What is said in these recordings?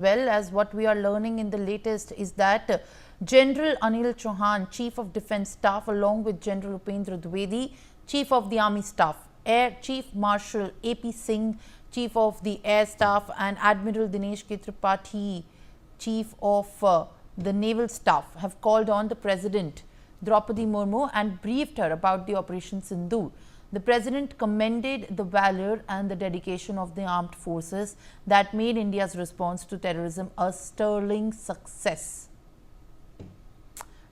well as what we are learning in the latest is that General Anil Chauhan, Chief of Defence Staff, along with General Upendra Dwivedi, Chief of the Army Staff, Air Chief Marshal A.P. Singh, Chief of the Air Staff, and Admiral Dinesh K, Tripathi, Chief of the Naval Staff, have called on the President Droupadi Murmu and briefed her about the Operation Sindoor. The President commended the valour and the dedication of the armed forces that made India's response to terrorism a sterling success.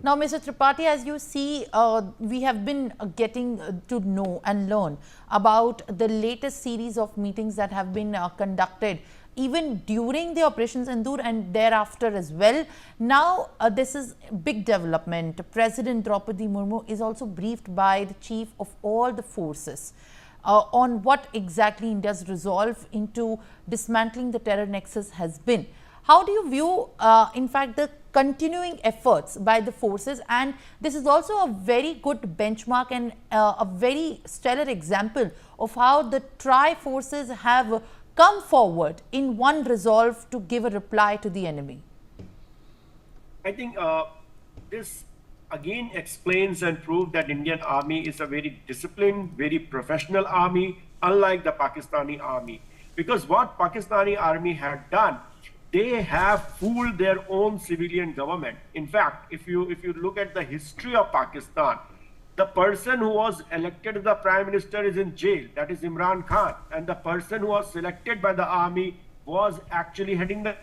Now, Mr. Tripathi, as you see, we have been getting to know and learn about the latest series of meetings that have been conducted even during the Operation Sindoor and thereafter as well. Now, this is big development. President Droupadi Murmu is also briefed by the chief of all the forces on what exactly India's resolve into dismantling the terror nexus has been. How do you view, in fact, the continuing efforts by the forces? And this is also a very good benchmark and a very stellar example of how the tri-forces have come forward in one resolve to give a reply to the enemy. I think this again explains and proves that Indian Army is a very disciplined, very professional army, unlike the Pakistani army. Because what Pakistani army had done, they have fooled their own civilian government. In fact, if you look at the history of Pakistan, the person who was elected as the Prime Minister is in jail, that is Imran Khan. And the person who was selected by the army was actually heading the...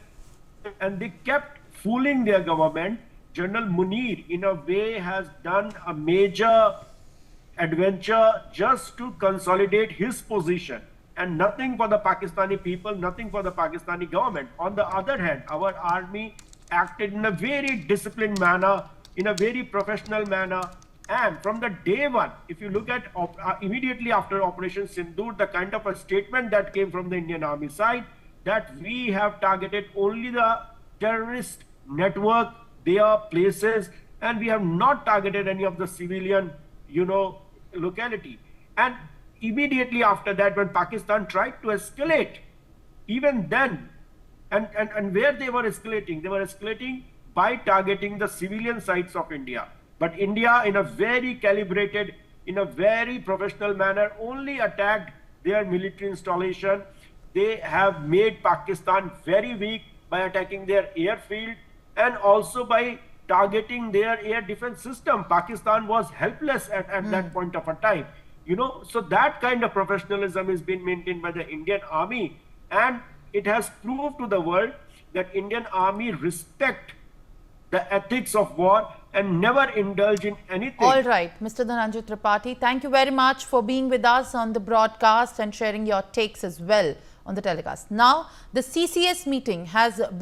And they kept fooling their government. General Munir, in a way, has done a major adventure just to consolidate his position. And nothing for the Pakistani people, nothing for the Pakistani government. On the other hand, our army acted in a very disciplined manner, in a very professional manner. And from the day one, if you look at immediately after Operation Sindoor, the kind of a statement that came from the Indian Army side, that we have targeted only the terrorist network, their places, and we have not targeted any of the civilian, locality. And immediately after that, when Pakistan tried to escalate, even then, and where they were escalating by targeting the civilian sites of India. But India, in a very calibrated, in a very professional manner, only attacked their military installation. They have made Pakistan very weak by attacking their airfield and also by targeting their air defense system. Pakistan was helpless at that point of a time. So that kind of professionalism is being maintained by the Indian Army, and it has proved to the world that Indian Army respect the ethics of war and never indulge in anything. All right, Mr. Dhananjay Tripathi, thank you very much for being with us on the broadcast and sharing your takes as well on the telecast. Now, the CCS meeting has been